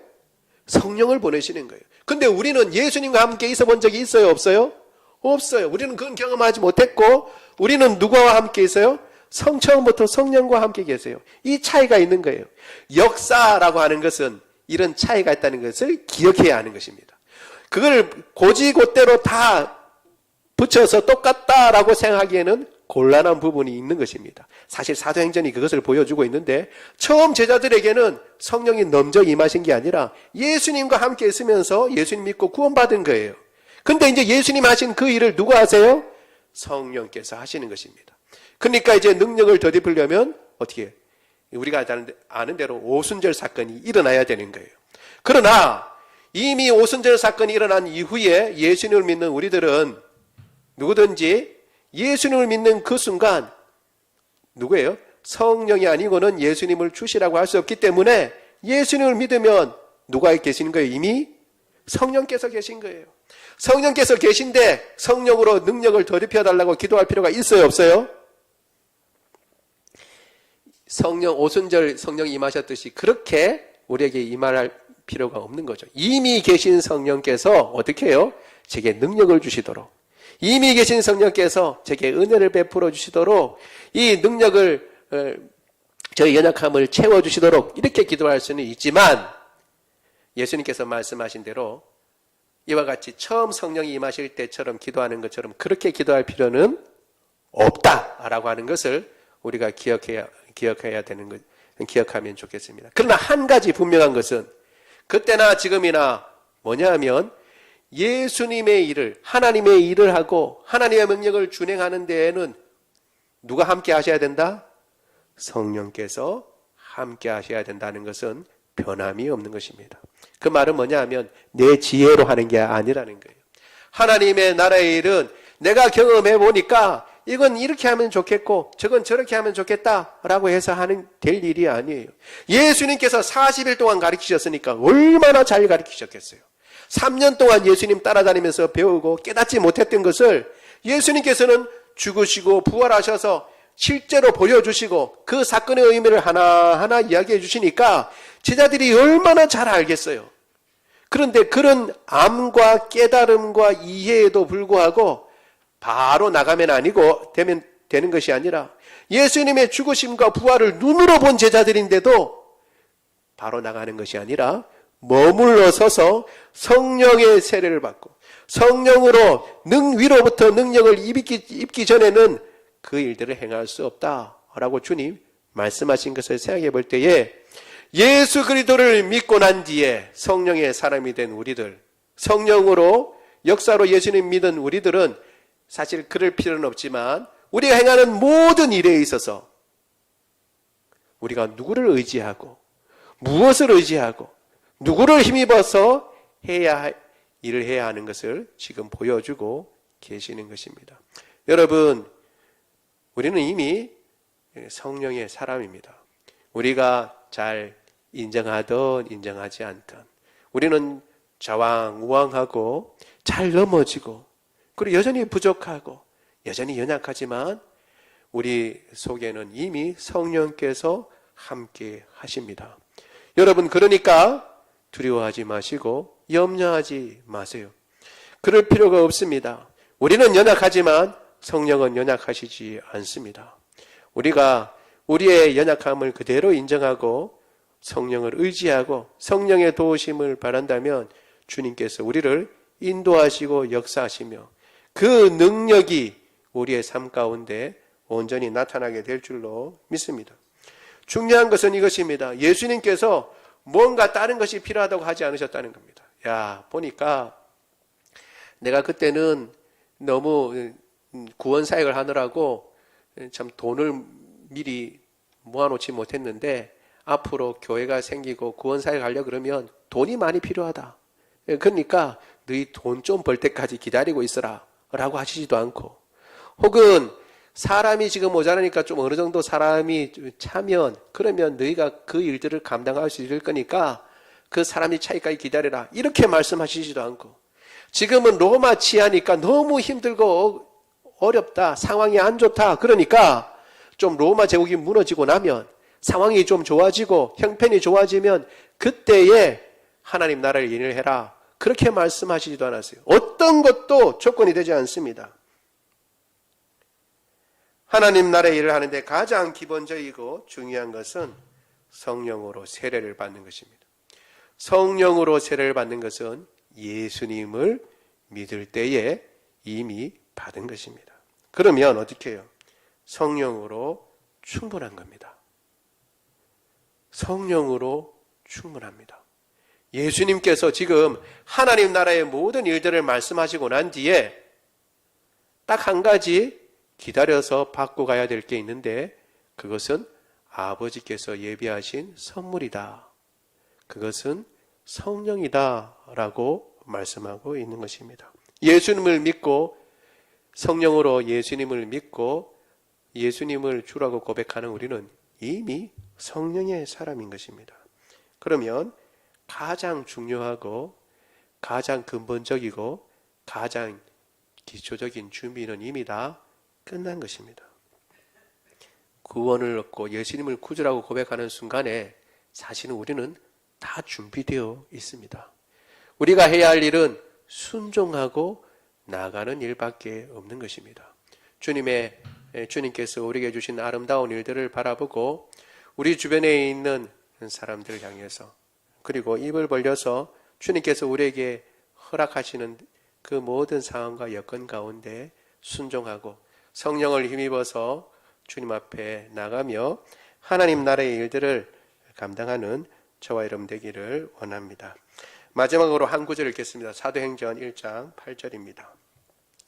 성령을 보내시는 거예요. 근데 우리는 예수님과 함께 있어 본 적이 있어요? 없어요? 없어요. 우리는 그건 경험하지 못했고 우리는 누구와 함께 있어요? 처음부터 성령과 함께 계세요. 이 차이가 있는 거예요. 역사라고 하는 것은 이런 차이가 있다는 것을 기억해야 하는 것입니다. 그걸 고지고대로 다 붙여서 똑같다라고 생각하기에는 곤란한 부분이 있는 것입니다. 사실 사도행전이 그것을 보여주고 있는데 처음 제자들에게는 성령이 넘쳐 임하신 게 아니라 예수님과 함께 있으면서 예수님 믿고 구원받은 거예요. 근데 이제 예수님 하신 그 일을 누가 하세요? 성령께서 하시는 것입니다. 그러니까 이제 능력을 덧입으려면 어떻게 해요? 우리가 아는 대로 오순절 사건이 일어나야 되는 거예요. 그러나 이미 오순절 사건이 일어난 이후에 예수님을 믿는 우리들은 누구든지 예수님을 믿는 그 순간 누구예요? 성령이 아니고는 예수님을 주시라고 할 수 없기 때문에 예수님을 믿으면 누가 계신 거예요? 이미 성령께서 계신 거예요. 성령께서 계신데 성령으로 능력을 덧입혀 달라고 기도할 필요가 있어요? 없어요? 오순절 성령이 임하셨듯이 그렇게 우리에게 임할 필요가 없는 거죠. 이미 계신 성령께서 어떻게 해요? 제게 능력을 주시도록, 이미 계신 성령께서 제게 은혜를 베풀어 주시도록 이 능력을 저의 연약함을 채워주시도록 이렇게 기도할 수는 있지만 예수님께서 말씀하신 대로 이와 같이 처음 성령이 임하실 때처럼 기도하는 것처럼 그렇게 기도할 필요는 없다라고 하는 것을 우리가 기억해야 되는 것, 기억하면 좋겠습니다. 그러나 한 가지 분명한 것은 그때나 지금이나 뭐냐 하면 예수님의 일을, 하나님의 일을 하고 하나님의 명령을 준행하는 데에는 누가 함께 하셔야 된다? 성령께서 함께 하셔야 된다는 것은 변함이 없는 것입니다. 그 말은 뭐냐 하면 내 지혜로 하는 게 아니라는 거예요. 하나님의 나라의 일은 내가 경험해 보니까 이건 이렇게 하면 좋겠고 저건 저렇게 하면 좋겠다라고 해서 될 일이 아니에요. 예수님께서 40일 동안 가르치셨으니까 얼마나 잘 가르치셨겠어요. 3년 동안 예수님 따라다니면서 배우고 깨닫지 못했던 것을 예수님께서는 죽으시고 부활하셔서 실제로 보여주시고 그 사건의 의미를 하나하나 이야기해 주시니까 제자들이 얼마나 잘 알겠어요. 그런데 그런 암과 깨달음과 이해에도 불구하고 바로 나가면 되는 것이 아니라 예수님의 죽으심과 부활을 눈으로 본 제자들인데도 바로 나가는 것이 아니라 머물러 서서 성령의 세례를 받고 성령으로 위로부터 능력을 입기 전에는 그 일들을 행할 수 없다라고 주님 말씀하신 것을 생각해 볼 때에 예수 그리스도를 믿고 난 뒤에 성령의 사람이 된 우리들, 성령으로 역사로 예수님 믿은 우리들은 사실 그럴 필요는 없지만 우리가 행하는 모든 일에 있어서 우리가 누구를 의지하고 무엇을 의지하고 누구를 힘입어서 일을 해야 하는 것을 지금 보여주고 계시는 것입니다. 여러분, 우리는 이미 성령의 사람입니다. 우리가 잘 인정하든 인정하지 않든 우리는 좌왕우왕하고 잘 넘어지고 그리고 여전히 부족하고 여전히 연약하지만 우리 속에는 이미 성령께서 함께 하십니다. 여러분, 그러니까 두려워하지 마시고 염려하지 마세요. 그럴 필요가 없습니다. 우리는 연약하지만 성령은 연약하시지 않습니다. 우리가 우리의 연약함을 그대로 인정하고 성령을 의지하고 성령의 도우심을 바란다면 주님께서 우리를 인도하시고 역사하시며 그 능력이 우리의 삶 가운데 온전히 나타나게 될 줄로 믿습니다. 중요한 것은 이것입니다. 예수님께서 뭔가 다른 것이 필요하다고 하지 않으셨다는 겁니다. 보니까 내가 그때는 너무 구원 사역을 하느라고 참 돈을 미리 모아놓지 못했는데 앞으로 교회가 생기고 구원 사역 하려고 그러면 돈이 많이 필요하다. 그러니까 너희 돈 좀 벌 때까지 기다리고 있어라 라고 하시지도 않고, 혹은 사람이 지금 모자라니까 좀 어느 정도 사람이 차면 그러면 너희가 그 일들을 감당할 수 있을 거니까 그 사람이 차이까지 기다려라 이렇게 말씀하시지도 않고, 지금은 로마 치하니까 너무 힘들고 어렵다, 상황이 안 좋다, 그러니까 좀 로마 제국이 무너지고 나면 상황이 좀 좋아지고 형편이 좋아지면 그때에 하나님 나라를 일을 해라 그렇게 말씀하시지도 않았어요. 어떤 것도 조건이 되지 않습니다. 하나님 나라의 일을 하는데 가장 기본적이고 중요한 것은 성령으로 세례를 받는 것입니다. 성령으로 세례를 받는 것은 예수님을 믿을 때에 이미 받은 것입니다. 그러면 어떻게 해요? 성령으로 충분한 겁니다. 성령으로 충분합니다. 예수님께서 지금 하나님 나라의 모든 일들을 말씀하시고 난 뒤에 딱 한 가지 기다려서 받고 가야 될 게 있는데, 그것은 아버지께서 예비하신 선물이다. 그것은 성령이다 라고 말씀하고 있는 것입니다. 예수님을 믿고 성령으로 예수님을 믿고 예수님을 주라고 고백하는 우리는 이미 성령의 사람인 것입니다. 그러면 가장 중요하고 가장 근본적이고 가장 기초적인 준비는 이미 다 끝난 것입니다. 구원을 얻고 예수님을 구주라고 고백하는 순간에 사실은 우리는 다 준비되어 있습니다. 우리가 해야 할 일은 순종하고 나아가는 일밖에 없는 것입니다. 주님께서 우리에게 주신 아름다운 일들을 바라보고 우리 주변에 있는 사람들을 향해서, 그리고 입을 벌려서 주님께서 우리에게 허락하시는 그 모든 상황과 여건 가운데 순종하고 성령을 힘입어서 주님 앞에 나가며 하나님 나라의 일들을 감당하는 저와 여러분 되기를 원합니다. 마지막으로 한 구절 읽겠습니다. 사도행전 1장 8절입니다.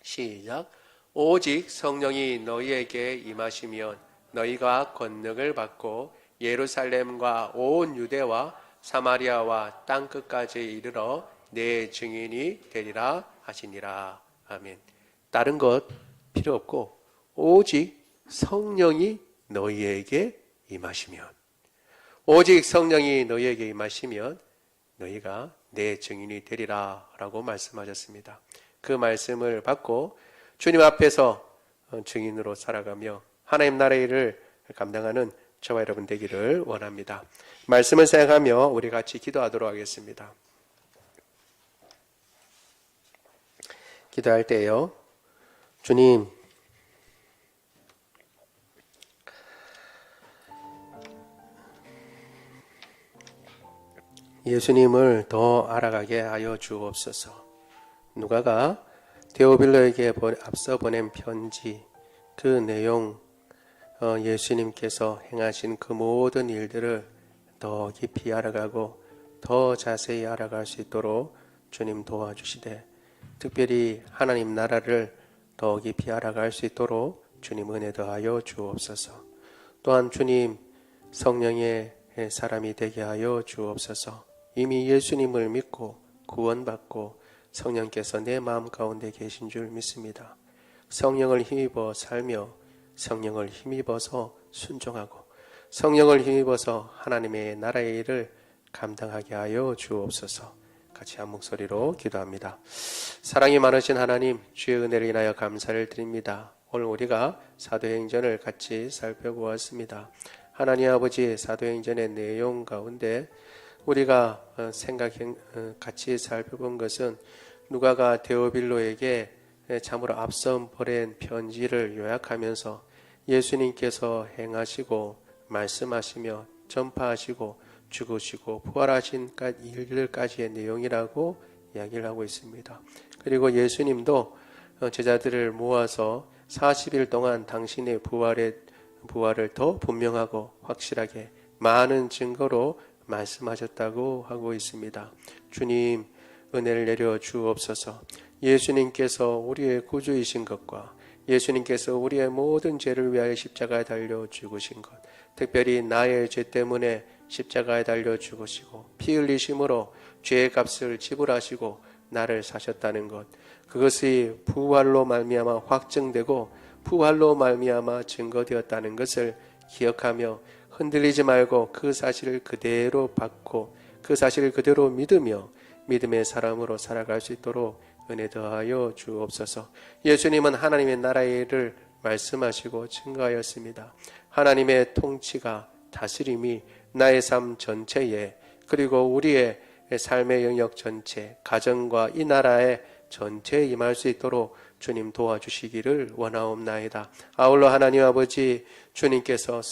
시작. 오직 성령이 너희에게 임하시면 너희가 권능을 받고 예루살렘과 온 유대와 사마리아와 땅끝까지 이르러 내 증인이 되리라 하시니라. 아멘. 다른 것 필요 없고 오직 성령이 너희에게 임하시면, 오직 성령이 너희에게 임하시면 너희가 내 증인이 되리라 라고 말씀하셨습니다. 그 말씀을 받고 주님 앞에서 증인으로 살아가며 하나님 나라의 일을 감당하는 저와 여러분 되기를 원합니다. 말씀을 생각하며 우리 같이 기도하도록 하겠습니다. 기도할 때요, 주님, 예수님을 더 알아가게 하여 주옵소서. 누가가 데오빌로에게 앞서 보낸 편지, 그 내용, 예수님께서 행하신 그 모든 일들을 더 깊이 알아가고 더 자세히 알아갈 수 있도록 주님 도와주시되, 특별히 하나님 나라를 더 깊이 알아갈 수 있도록 주님 은혜 더하여 주옵소서. 또한 주님, 성령의 사람이 되게 하여 주옵소서. 이미 예수님을 믿고 구원받고 성령께서 내 마음 가운데 계신 줄 믿습니다. 성령을 힘입어 살며 성령을 힘입어서 순종하고 성령을 힘입어서 하나님의 나라의 일을 감당하게 하여 주옵소서. 같이 한 목소리로 기도합니다. 사랑이 많으신 하나님, 주의 은혜를 인하여 감사를 드립니다. 오늘 우리가 사도행전을 같이 살펴보았습니다. 하나님 아버지, 사도행전의 내용 가운데 우리가 같이 살펴본 것은 누가가 데오빌로에게 참으로 앞선 보낸 편지를 요약하면서 예수님께서 행하시고 말씀하시며 전파하시고 죽으시고 부활하신 일들까지의 내용이라고 이야기를 하고 있습니다. 그리고 예수님도 제자들을 모아서 40일 동안 당신의 부활을 더 분명하고 확실하게 많은 증거로 말씀하셨다고 하고 있습니다. 주님, 은혜를 내려 주옵소서. 예수님께서 우리의 구주이신 것과 예수님께서 우리의 모든 죄를 위하여 십자가에 달려 죽으신 것, 특별히 나의 죄 때문에 십자가에 달려 죽으시고 피 흘리심으로 죄의 값을 지불하시고 나를 사셨다는 것, 그것이 부활로 말미암아 확증되고 부활로 말미암아 증거되었다는 것을 기억하며 흔들리지 말고 그 사실을 그대로 받고 그 사실을 그대로 믿으며 믿음의 사람으로 살아갈 수 있도록 은혜 더하여 주옵소서. 예수님은 하나님의 나라의 일을 말씀하시고 증거하였습니다. 하나님의 통치가 다스림이 나의 삶 전체에 그리고 우리의 삶의 영역 전체, 가정과 이 나라의 전체에 임할 수 있도록 주님 도와주시기를 원하옵나이다. 아울러 하나님 아버지, 주님께서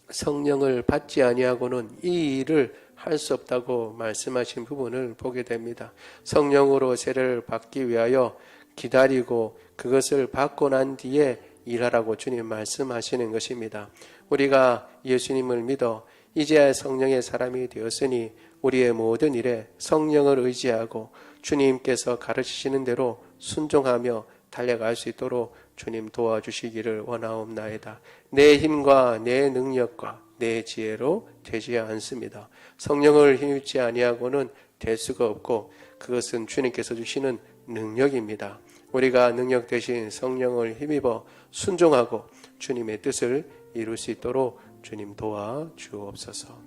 성령을 받지 아니하고는 이 일을 할 수 없다고 말씀하신 부분을 보게 됩니다. 성령으로 세례를 받기 위하여 기다리고 그것을 받고 난 뒤에 일하라고 주님 말씀하시는 것입니다. 우리가 예수님을 믿어 이제야 성령의 사람이 되었으니 우리의 모든 일에 성령을 의지하고 주님께서 가르치시는 대로 순종하며 달려갈 수 있도록 주님 도와주시기를 원하옵나이다. 내 힘과 내 능력과 내 지혜로 되지 않습니다. 성령을 힘입지 아니하고는 될 수가 없고 그것은 주님께서 주시는 능력입니다. 우리가 능력 대신 성령을 힘입어 순종하고 주님의 뜻을 이룰 수 있도록 주님 도와주옵소서.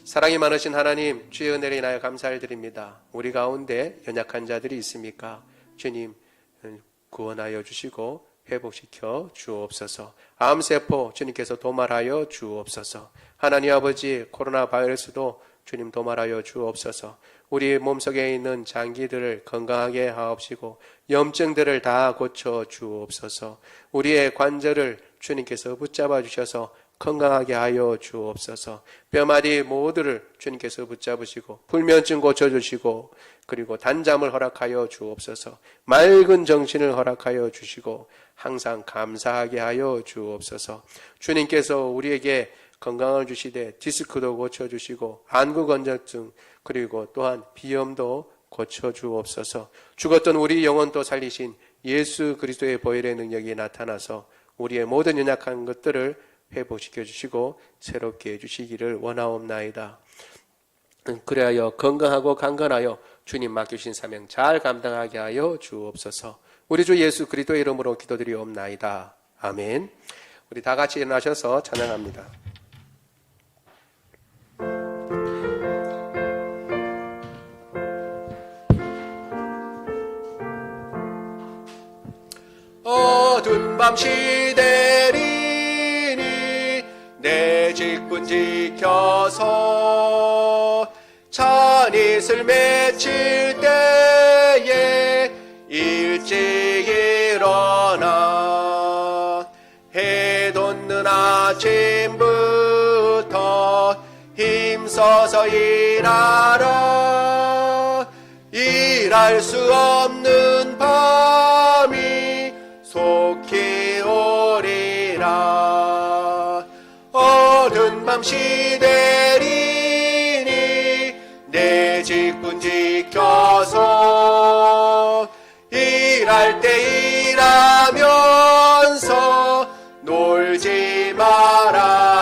사랑이 많으신 하나님, 주의 은혜를 인하여 감사를 드립니다. 우리 가운데 연약한 자들이 있습니까? 주님 구원하여 주시고 회복시켜 주옵소서. 암세포 주님께서 도말하여 주옵소서. 하나님 아버지, 코로나 바이러스도 주님 도말하여 주옵소서. 우리 몸속에 있는 장기들을 건강하게 하옵시고 염증들을 다 고쳐 주옵소서. 우리의 관절을 주님께서 붙잡아 주셔서 건강하게 하여 주옵소서. 뼈마디 모두를 주님께서 붙잡으시고 불면증 고쳐주시고 그리고 단잠을 허락하여 주옵소서. 맑은 정신을 허락하여 주시고 항상 감사하게 하여 주옵소서. 주님께서 우리에게 건강을 주시되 디스크도 고쳐주시고 안구건조증 그리고 또한 비염도 고쳐주옵소서. 죽었던 우리 영혼도 살리신 예수 그리스도의 보혈의 능력이 나타나서 우리의 모든 연약한 것들을 회복시켜 주시고 새롭게 해주시기를 원하옵나이다. 그래야 건강하고 강건하여 주님 맡기신 사명 잘 감당하게 하여 주옵소서. 우리 주 예수 그리스도의 이름으로 기도드리옵나이다. 아멘. 우리 다 같이 일어나셔서 찬양합니다. 어두운 밤 시대리니 내 직분 지켜서 찬이슬 맺힐 때에 일찍 일어나 해 돋는 아침부터 힘써서 일하라. 일할 수 없는 밤이 속히 오리라. 어두운 밤 시대리니 내 직분 지켜서 일할 때 일하면서 놀지 마라.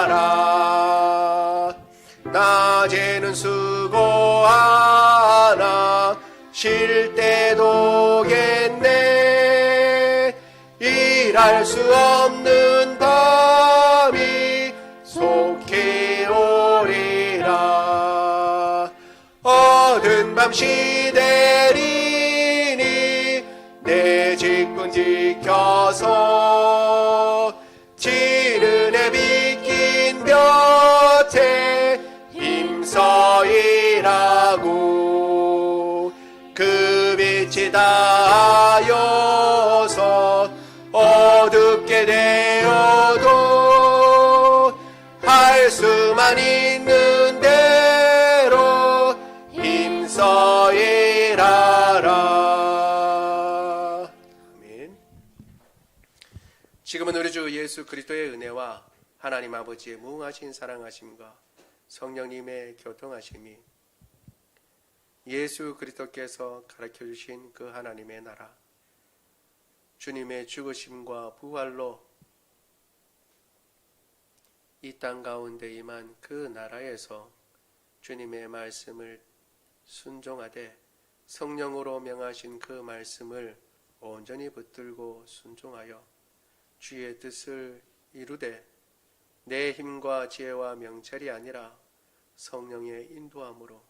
일할 수 없는 밤이 속히 오리라. 어두운 밤 시대리니 내 직분 지켜서 지른 해 비낀 볕에 힘써 일하고 그 빛이 닿아여서 어둡게 되어도 할 수만 있는 대로 힘써 일하라. 아멘. 지금은 우리 주 예수 그리스도의 은혜와 하나님 아버지의 무궁하신 사랑하심과 성령님의 교통하심이 예수 그리스도께서 가르쳐 주신 그 하나님의 나라, 주님의 죽으심과 부활로 이 땅 가운데 임한 그 나라에서 주님의 말씀을 순종하되 성령으로 명하신 그 말씀을 온전히 붙들고 순종하여 주의 뜻을 이루되 내 힘과 지혜와 명철이 아니라 성령의 인도함으로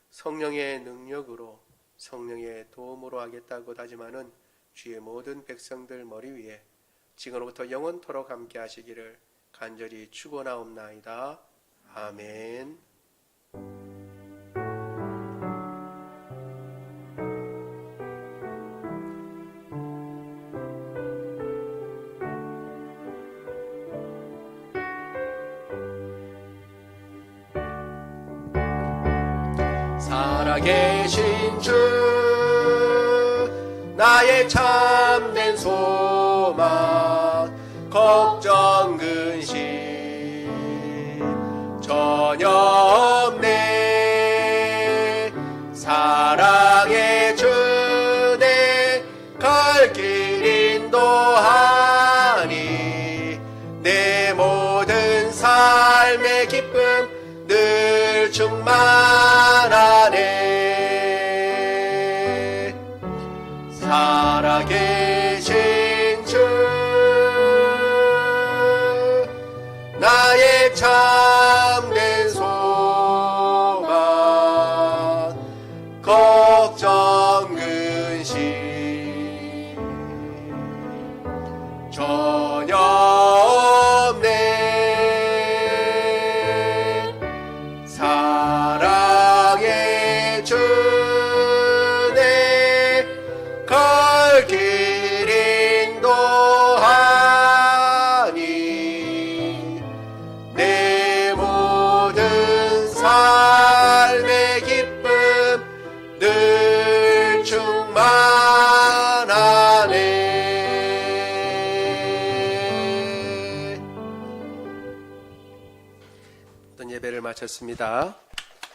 성령의 능력으로 성령의 도움으로 하겠다고 다짐하는 주의 모든 백성들 머리 위에 지금부터 영원토록 함께 하시기를 간절히 축원하옵나이다. 아멘. 살아계신 주 나의 참된 소망 걱정 근심 전혀 없네. 사랑의 주 내 갈 길 인도하니 내 모든 삶의 기쁨 늘 충만하네. 살아계신 주 나의 참된 소망 걱정 근심 전혀 없네. 사랑의 주 내 갈 길 인도하니 내 모든 삶의 기쁨 늘 충만하네. 어떤 예배를 마쳤습니다.